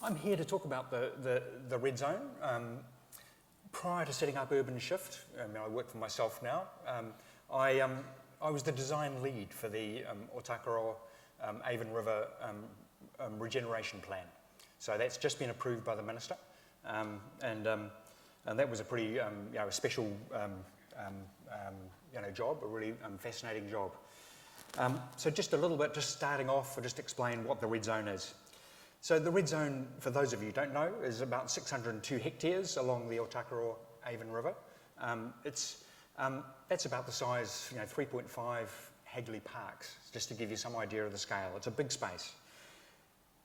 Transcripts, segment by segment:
I'm here to talk about the red zone. Prior to setting up UrbanShift, I work for myself now, I was the design lead for the Ōtākaro Avon River regeneration plan. So that's just been approved by the Minister, and that was a pretty a special job, a really fascinating job. So just a little bit, just starting off, I'll just explain what the red zone is. So the red zone, for those of you who don't know, is about 602 hectares along the Ōtākaro Avon River. That's about the size, 3.5 Hagley Parks, just to give you some idea of the scale. It's a big space.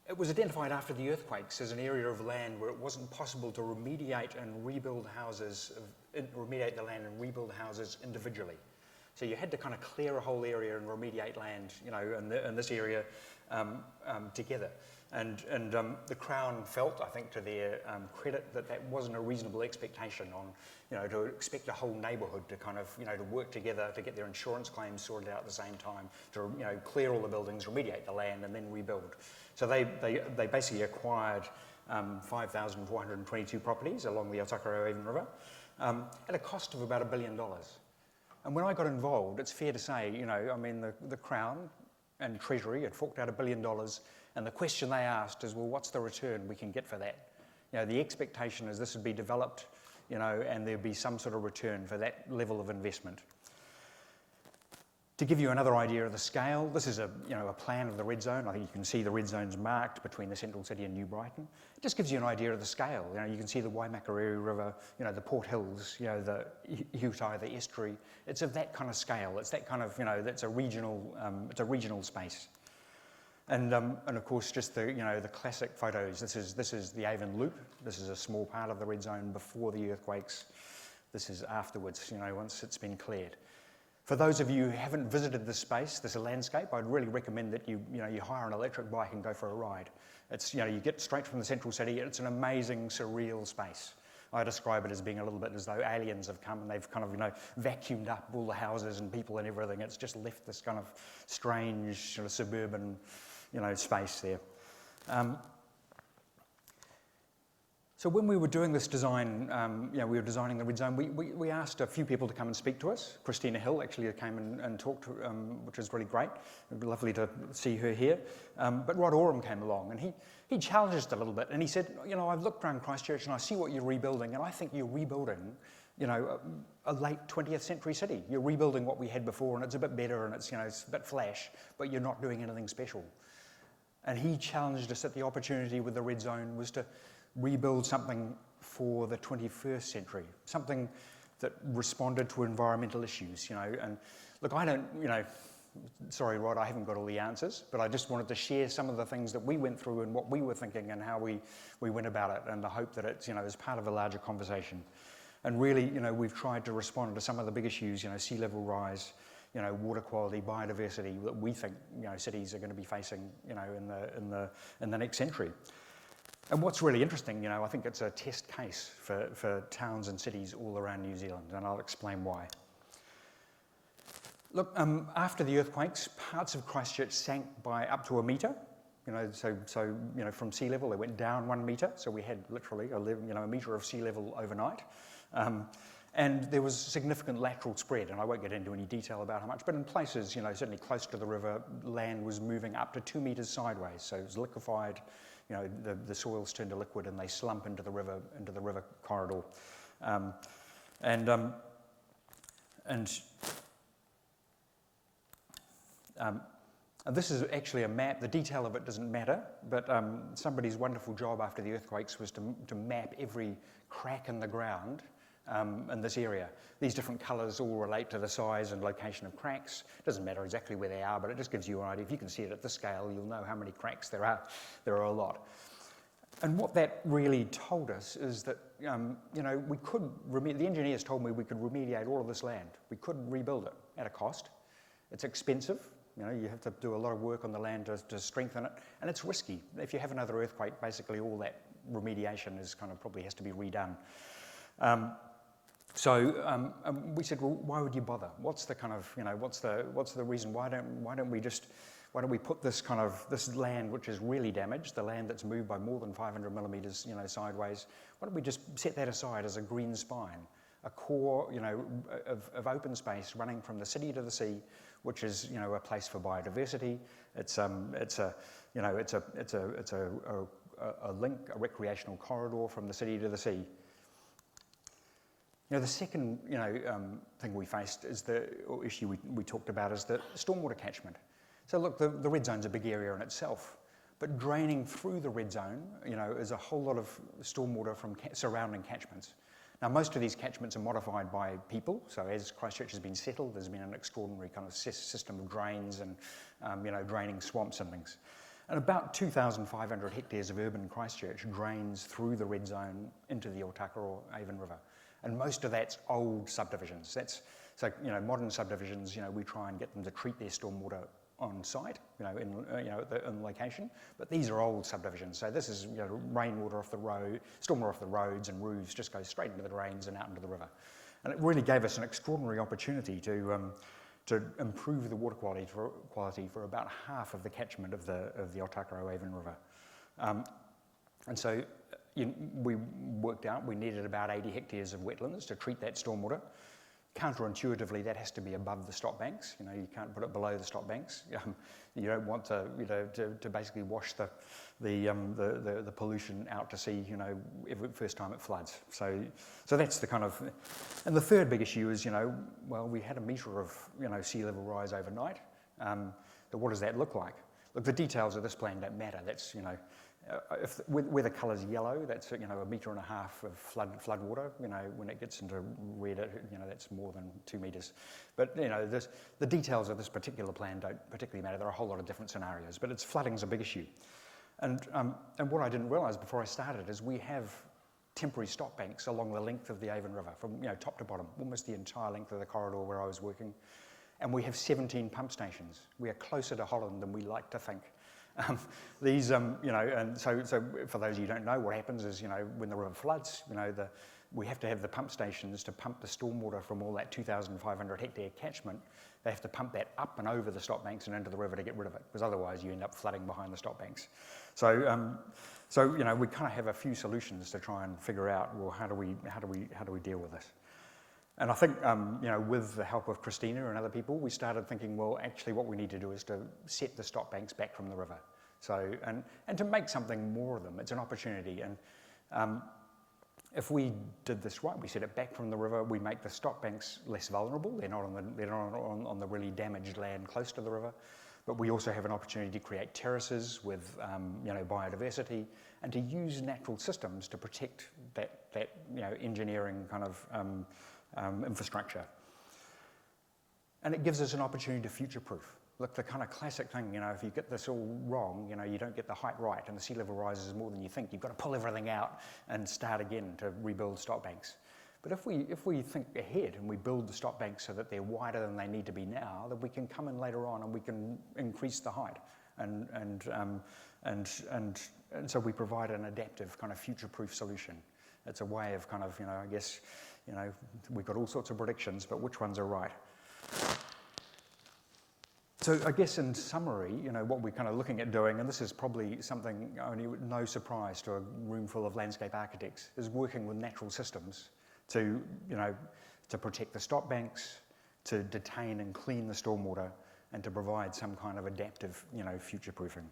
It was identified after the earthquakes as an area of land where it wasn't possible to remediate and rebuild houses, remediate the land and rebuild houses individually. So you had to kind of clear a whole area and remediate land, in this area together. And the Crown felt, I think, to their credit, that wasn't a reasonable expectation on, to expect a whole neighbourhood to kind of, to work together to get their insurance claims sorted out at the same time, to, clear all the buildings, remediate the land, and then rebuild. So they basically acquired 5,422 properties along the Ōtākaro Avon River at a cost of about $1 billion. And when I got involved, it's fair to say, the Crown and Treasury had forked out $1 billion, and the question they asked is, well, what's the return we can get for that? The expectation is this would be developed, and there'd be some sort of return for that level of investment. To give you another idea of the scale, this is a plan of the red zone. I think you can see the red zones marked between the central city and New Brighton. It just gives you an idea of the scale. You can see the Waimakariri River, the Port Hills, the Hugh, the estuary. It's of that kind of scale. It's that kind of, that's a regional, it's a regional space. And of course, just the classic photos. This is the Avon Loop. This is a small part of the red zone before the earthquakes. This is afterwards, once it's been cleared. For those of you who haven't visited this space, this landscape, I'd really recommend that you hire an electric bike and go for a ride. It's, you get straight from the central city. It's an amazing, surreal space. I describe it as being a little bit as though aliens have come and they've kind of, vacuumed up all the houses and people and everything. It's just left this kind of strange sort of suburban, space there. So when we were doing this design, we were designing the red zone, we asked a few people to come and speak to us. Christina Hill actually came and talked, which was really great. It would be lovely to see her here. But Rod Oram came along and he challenged us a little bit and he said, I've looked around Christchurch and I see what you're rebuilding and I think you're rebuilding, a late 20th century city. You're rebuilding what we had before and it's a bit better and it's, it's a bit flash, but you're not doing anything special. And he challenged us that the opportunity with the red zone was to rebuild something for the 21st century, something that responded to environmental issues, and look, I don't, sorry Rod, I haven't got all the answers, but I just wanted to share some of the things that we went through and what we were thinking and how we went about it, and the hope that it's, is part of a larger conversation. And really, we've tried to respond to some of the big issues, sea level rise, water quality, biodiversity that we think, cities are going to be facing, in the next century. And what's really interesting, I think it's a test case for towns and cities all around New Zealand, and I'll explain why. Look, after the earthquakes, parts of Christchurch sank by up to 1 metre. From sea level, they went down 1 metre, so we had literally a metre of sea level overnight. And there was significant lateral spread, and I won't get into any detail about how much, but in places, certainly close to the river, land was moving up to 2 metres sideways, so it was liquefied. The soils turn to liquid and they slump into the river corridor. And this is actually a map. The detail of it doesn't matter, but somebody's wonderful job after the earthquakes was to map every crack in the ground in this area. These different colours all relate to the size and location of cracks. It doesn't matter exactly where they are, but it just gives you an idea. If you can see it at this scale, you'll know how many cracks there are. There are a lot. And what that really told us is that, we could, the engineers told me we could remediate all of this land. We could rebuild it at a cost. It's expensive. You have to do a lot of work on the land to strengthen it, and it's risky. If you have another earthquake, basically all that remediation is probably has to be redone. So we said, well, why would you bother? What's the kind of, what's the reason? Why don't we just why don't we put this land which is really damaged, the land that's moved by more than 500 millimetres, sideways, why don't we just set that aside as a green spine, a core, of open space running from the city to the sea, which is, a place for biodiversity. It's a link, a recreational corridor from the city to the sea. The second, thing we faced is or issue we talked about is the stormwater catchment. So look, the red zone's a big area in itself, but draining through the red zone, is a whole lot of stormwater from surrounding catchments. Now, most of these catchments are modified by people. So as Christchurch has been settled, there's been an extraordinary kind of system of drains and, draining swamps and things. And about 2,500 hectares of urban Christchurch drains through the red zone into the Otaka or Avon River. And most of that's old subdivisions. So modern subdivisions, we try and get them to treat their stormwater on site, in location. But these are old subdivisions. So this is, rainwater off the road, stormwater off the roads and roofs just goes straight into the drains and out into the river. And it really gave us an extraordinary opportunity to improve the water quality for about half of the catchment of the Otaka or Avon River. And so we worked out we needed about 80 hectares of wetlands to treat that stormwater. Counterintuitively, that has to be above the Stopbanks. You can't put it below the Stopbanks. You don't want to basically wash the pollution out to sea, every first time it floods. So that's the kind of, and the third big issue is, we had a metre of, sea level rise overnight. So what does that look like? Look, the details of this plan don't matter. That's, where the colour's yellow, that's, a metre and a half of flood water. When it gets into red, that's more than 2 metres. But, the details of this particular plan don't particularly matter. There are a whole lot of different scenarios, but flooding's a big issue. And what I didn't realise before I started is we have temporary stop banks along the length of the Avon River, from, top to bottom, almost the entire length of the corridor where I was working. And we have 17 pump stations. We are closer to Holland than we like to think. And so for those of you who don't know, what happens is, when the river floods, we have to have the pump stations to pump the stormwater from all that 2,500 hectare catchment. They have to pump that up and over the stop banks and into the river to get rid of it, because otherwise you end up flooding behind the stop banks. So we kind of have a few solutions to try and figure out, well, how do we deal with this? And I think, with the help of Christina and other people, we started thinking, well, actually what we need to do is to set the stop banks back from the river. So, and to make something more of them, it's an opportunity. And if we did this right, we set it back from the river, we make the stop banks less vulnerable. They're not on the really damaged land close to the river. But we also have an opportunity to create terraces with, biodiversity, and to use natural systems to protect that engineering kind of infrastructure. And it gives us an opportunity to future-proof. Look, the kind of classic thing, if you get this all wrong, you don't get the height right and the sea level rises more than you think, you've got to pull everything out and start again to rebuild stop banks. But if we think ahead and we build the stop banks so that they're wider than they need to be now, then we can come in later on and we can increase the height. And so we provide an adaptive kind of future-proof solution. It's a way of kind of, I guess, we've got all sorts of predictions, but which ones are right? So I guess in summary, what we're kind of looking at doing, and this is probably something only no surprise to a room full of landscape architects, is working with natural systems to protect the stop banks, to detain and clean the stormwater, and to provide some kind of adaptive, future-proofing.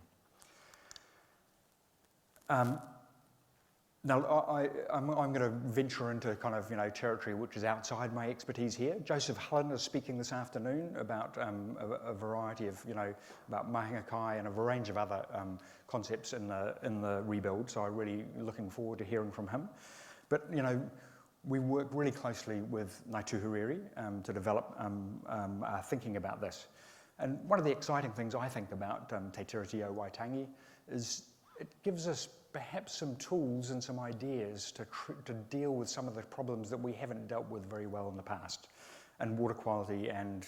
Now, I'm going to venture into kind of, territory which is outside my expertise here. Joseph Hullen is speaking this afternoon about a variety of, about mahinga kai and a range of other concepts in the rebuild. So I'm really looking forward to hearing from him. But, we work really closely with Ngāi Tuhuriri to develop our thinking about this. And one of the exciting things I think about Te Tiriti o Waitangi is it gives us perhaps some tools and some ideas to deal with some of the problems that we haven't dealt with very well in the past, and water quality and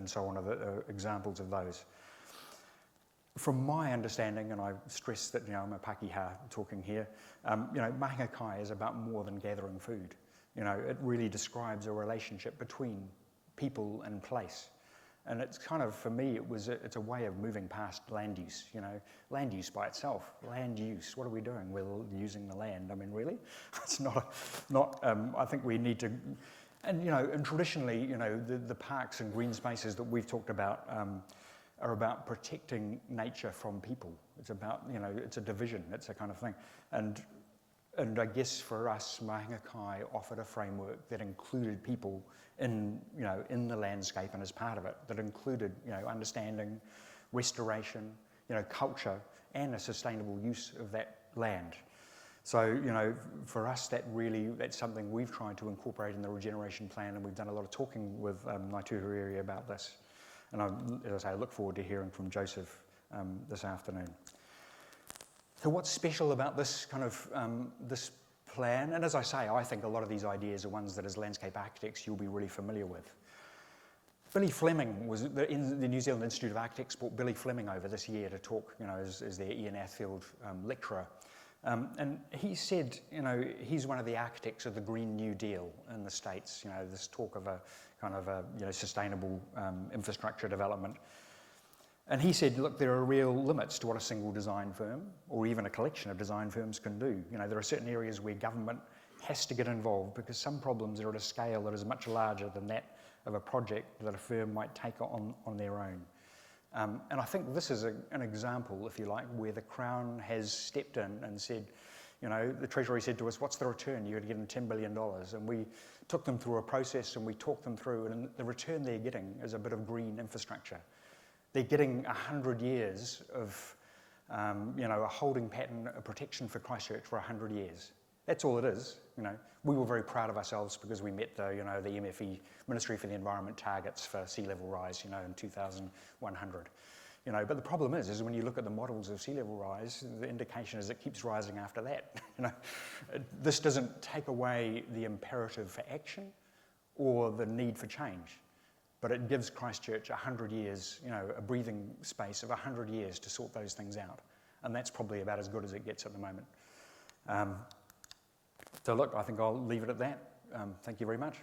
so on are examples of those. From my understanding, and I stress that I'm a Pākehā talking here, mahinga kai is about more than gathering food. It really describes a relationship between people and place. And it's kind of, for me, it's a way of moving past land use, land use by itself. Land use, what are we doing? We're using the land. I mean, really? It's I think we need to, and traditionally, the parks and green spaces that we've talked about are about protecting nature from people. It's about, it's a division, it's a kind of thing. And I guess for us, Mahinga Kai offered a framework that included people in the landscape and as part of it, that included, understanding, restoration, culture, and a sustainable use of that land. So, for us, that's something we've tried to incorporate in the regeneration plan, and we've done a lot of talking with Ngāi Tuhuriri about this. And as I say, I look forward to hearing from Joseph this afternoon. So what's special about this kind of this plan? And as I say, I think a lot of these ideas are ones that as landscape architects you'll be really familiar with. Billy Fleming was in the New Zealand Institute of Architects brought Billy Fleming over this year to talk, as their Ian Athfield lecturer. And he said, he's one of the architects of the Green New Deal in the States, this talk of a kind of a sustainable infrastructure development. And he said, look, there are real limits to what a single design firm or even a collection of design firms can do. There are certain areas where government has to get involved because some problems are at a scale that is much larger than that of a project that a firm might take on their own. And I think this is an example, if you like, where the Crown has stepped in and said, the Treasury said to us, what's the return? You're going to get them $10 billion. And we took them through a process and we talked them through, and the return they're getting is a bit of green infrastructure. They're getting 100 years of, a holding pattern, a protection for Christchurch for 100 years. That's all it is. We were very proud of ourselves because we met the MFE, Ministry for the Environment targets for sea level rise, in 2100. But the problem is when you look at the models of sea level rise, the indication is it keeps rising after that. This doesn't take away the imperative for action or the need for change. But it gives Christchurch 100 years, a breathing space of 100 years to sort those things out. And that's probably about as good as it gets at the moment. So look, I think I'll leave it at that. Thank you very much.